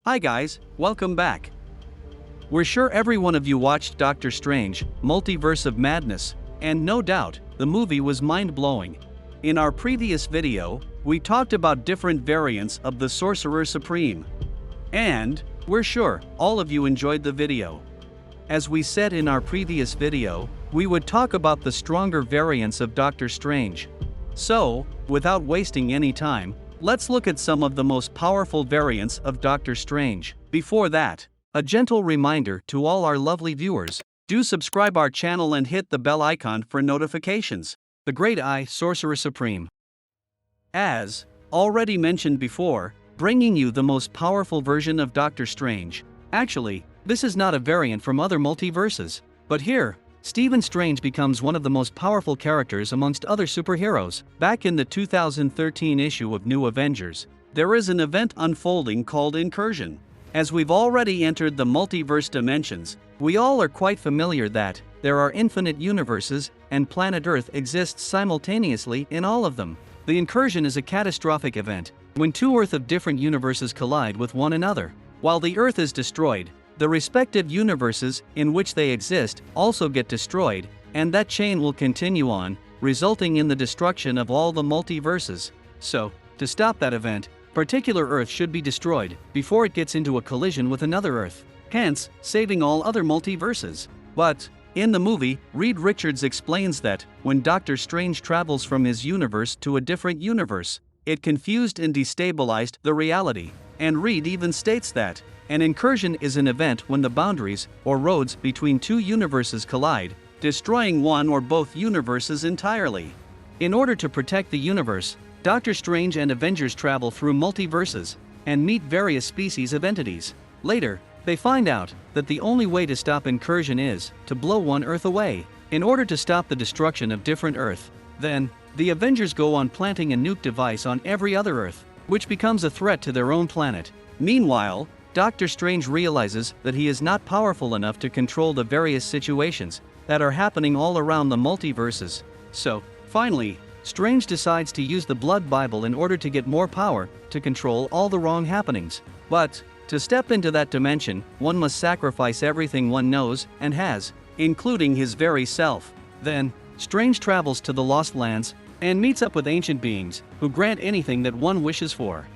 Hi guys, welcome back. We're sure every one of you watched Doctor Strange, Multiverse of Madness, and no doubt, the movie was mind-blowing. In our previous video, we talked about different variants of the Sorcerer Supreme. And we're sure all of you enjoyed the video. As we said in our previous video, we would talk about the stronger variants of Doctor Strange. So, without wasting any time, let's look at some of the most powerful variants of Doctor Strange. Before that, a gentle reminder to all our lovely viewers, do subscribe our channel and hit the bell icon for notifications. The Great Eye Sorcerer Supreme. As already mentioned before, bringing you the most powerful version of Doctor Strange. Actually, this is not a variant from other multiverses, but here, Stephen Strange becomes one of the most powerful characters amongst other superheroes. Back in the 2013 issue of New Avengers, there is an event unfolding called Incursion. As we've already entered the multiverse dimensions, we all are quite familiar that there are infinite universes, and planet Earth exists simultaneously in all of them. The Incursion is a catastrophic event, when two Earth of different universes collide with one another. While the Earth is destroyed, the respective universes in which they exist also get destroyed, and that chain will continue on, resulting in the destruction of all the multiverses. So, to stop that event, particular Earth should be destroyed before it gets into a collision with another Earth, hence saving all other multiverses. But in the movie, Reed Richards explains that when Doctor Strange travels from his universe to a different universe, it confused and destabilized the reality. And Reed even states that an incursion is an event when the boundaries or roads between two universes collide, destroying one or both universes entirely. In order to protect the universe, Doctor Strange and Avengers travel through multiverses and meet various species of entities. Later, they find out that the only way to stop incursion is to blow one Earth away, in order to stop the destruction of different Earth. Then, the Avengers go on planting a nuke device on every other Earth, which becomes a threat to their own planet. Meanwhile, Doctor Strange realizes that he is not powerful enough to control the various situations that are happening all around the multiverses. So, finally, Strange decides to use the Blood Bible in order to get more power to control all the wrong happenings. But, to step into that dimension, one must sacrifice everything one knows and has, including his very self. Then, Strange travels to the Lost Lands and meets up with ancient beings who grant anything that one wishes for.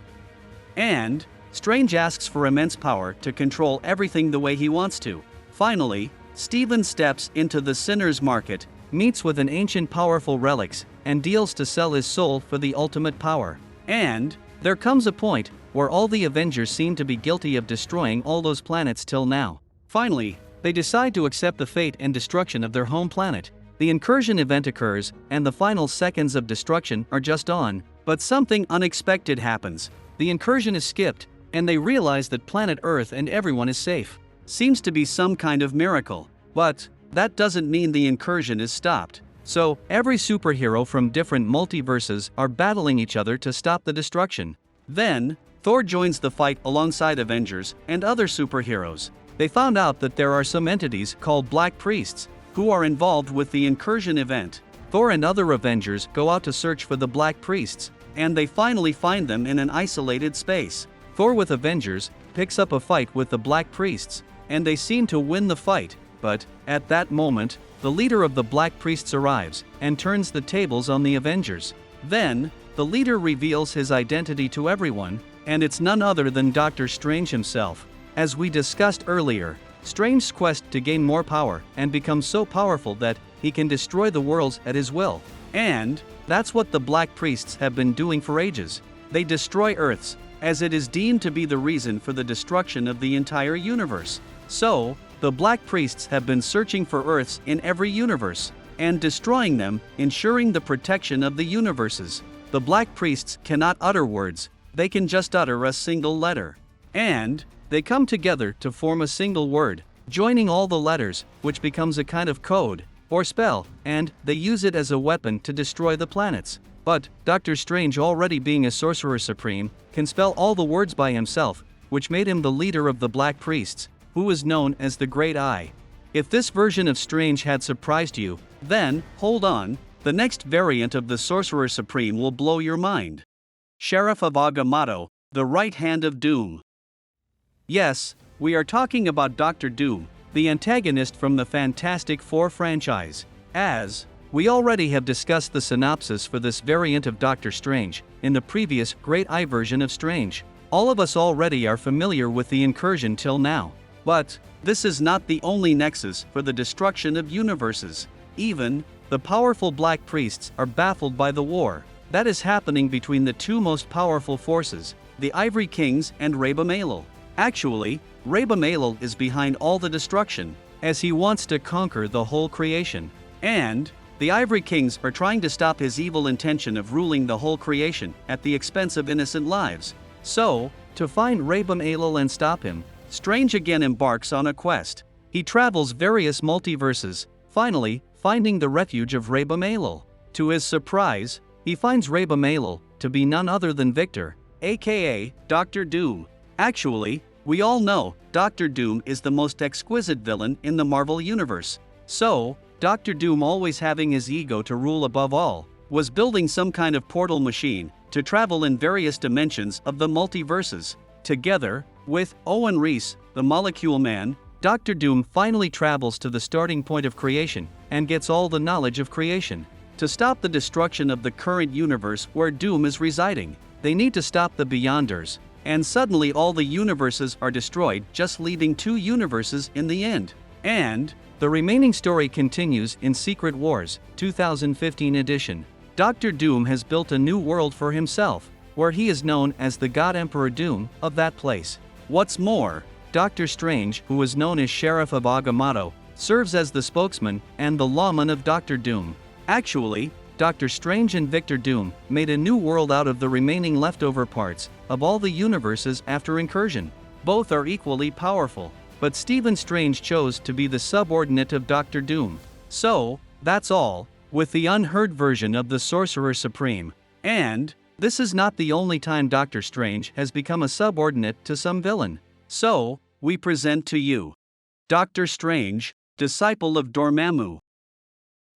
And Strange asks for immense power to control everything the way he wants to. Finally, Stephen steps into the Sinner's Market, meets with an ancient powerful relics, and deals to sell his soul for the ultimate power. And there comes a point where all the Avengers seem to be guilty of destroying all those planets till now. Finally, they decide to accept the fate and destruction of their home planet. The incursion event occurs, and the final seconds of destruction are just on, but something unexpected happens. The incursion is skipped, and they realize that planet Earth and everyone is safe. Seems to be some kind of miracle. But that doesn't mean the incursion is stopped. So, every superhero from different multiverses are battling each other to stop the destruction. Then, Thor joins the fight alongside Avengers and other superheroes. They found out that there are some entities called Black Priests who are involved with the incursion event. Thor and other Avengers go out to search for the Black Priests, and they finally find them in an isolated space. Thor with Avengers picks up a fight with the Black Priests, and they seem to win the fight, but at that moment, the leader of the Black Priests arrives and turns the tables on the Avengers. Then, the leader reveals his identity to everyone, and it's none other than Doctor Strange himself. As we discussed earlier, Strange's quest to gain more power and become so powerful that he can destroy the worlds at his will. And that's what the Black Priests have been doing for ages. They destroy Earths, as it is deemed to be the reason for the destruction of the entire universe. So, the Black Priests have been searching for Earths in every universe, and destroying them, ensuring the protection of the universes. The Black Priests cannot utter words, they can just utter a single letter. And they come together to form a single word, joining all the letters, which becomes a kind of code or spell, and they use it as a weapon to destroy the planets. But Doctor Strange, already being a Sorcerer Supreme, can spell all the words by himself, which made him the leader of the Black Priests, who is known as the Great Eye. If this version of Strange had surprised you, then, hold on, the next variant of the Sorcerer Supreme will blow your mind. Sheriff of Agamotto, the Right Hand of Doom. Yes, we are talking about Doctor Doom, the antagonist from the Fantastic Four franchise. As we already have discussed the synopsis for this variant of Doctor Strange in the previous Great Eye version of Strange. All of us already are familiar with the incursion till now. But this is not the only nexus for the destruction of universes. Even the powerful Black Priests are baffled by the war that is happening between the two most powerful forces, the Ivory Kings and Dormammu. Actually, Dormammu is behind all the destruction, as he wants to conquer the whole creation. And the Ivory Kings are trying to stop his evil intention of ruling the whole creation at the expense of innocent lives. So, to find Dormammu and stop him, Strange again embarks on a quest. He travels various multiverses, finally finding the refuge of Dormammu. To his surprise, he finds Dormammu to be none other than Victor, aka Doctor Doom. Actually, we all know Doctor Doom is the most exquisite villain in the Marvel Universe. So, Doctor Doom, always having his ego to rule above all, was building some kind of portal machine to travel in various dimensions of the multiverses. Together with Owen Reese, the Molecule Man, Doctor Doom finally travels to the starting point of creation and gets all the knowledge of creation. To stop the destruction of the current universe where Doom is residing, they need to stop the Beyonders, and suddenly all the universes are destroyed, just leaving 2 universes in the end. And the remaining story continues in Secret Wars 2015 edition. Doctor Doom has built a new world for himself, where he is known as the God Emperor Doom of that place. What's more, Doctor Strange, who is known as Sheriff of Agamotto, serves as the spokesman and the lawman of Doctor Doom. Actually, Doctor Strange and Victor Doom made a new world out of the remaining leftover parts of all the universes after incursion. Both are equally powerful, but Stephen Strange chose to be the subordinate of Doctor Doom. So, that's all, with the unheard version of the Sorcerer Supreme. And this is not the only time Doctor Strange has become a subordinate to some villain. So, we present to you Doctor Strange, disciple of Dormammu.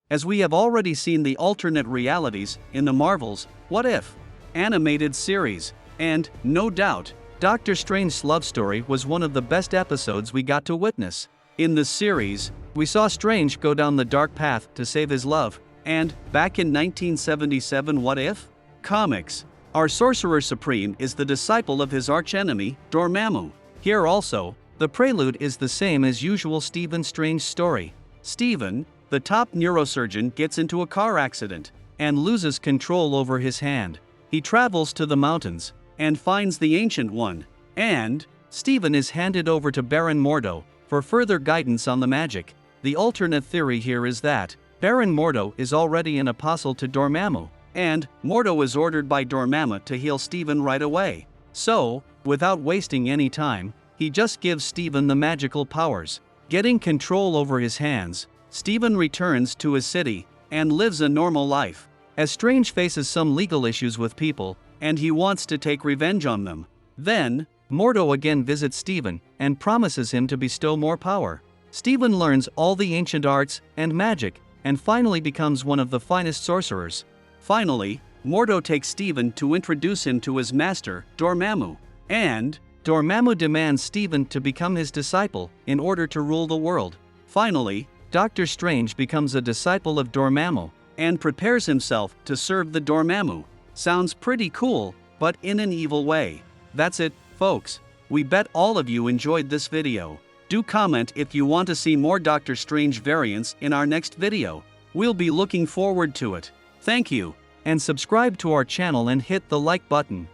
As we have already seen the alternate realities in the Marvel's What If animated series, and, no doubt, Doctor Strange's love story was one of the best episodes we got to witness. In the series, we saw Strange go down the dark path to save his love, and, back in 1977 What If comics, our Sorcerer Supreme is the disciple of his archenemy, Dormammu. Here also, the prelude is the same as usual Stephen Strange story. Stephen, the top neurosurgeon, gets into a car accident and loses control over his hand. He travels to the mountains and finds the Ancient One, and Stephen is handed over to Baron Mordo for further guidance on the magic. The alternate theory here is that Baron Mordo is already an apostle to Dormammu, and Mordo is ordered by Dormammu to heal Stephen right away. So, without wasting any time, he just gives Stephen the magical powers. Getting control over his hands, Stephen returns to his city and lives a normal life. As Strange faces some legal issues with people, and he wants to take revenge on them. Then, Mordo again visits Stephen and promises him to bestow more power. Stephen learns all the ancient arts and magic, and finally becomes one of the finest sorcerers. Finally, Mordo takes Stephen to introduce him to his master, Dormammu. And Dormammu demands Stephen to become his disciple in order to rule the world. Finally, Doctor Strange becomes a disciple of Dormammu and prepares himself to serve the Dormammu. Sounds pretty cool, but in an evil way. That's it, folks. We bet all of you enjoyed this video. Do comment if you want to see more Doctor Strange variants in our next video. We'll be looking forward to it. Thank you, and subscribe to our channel and hit the like button.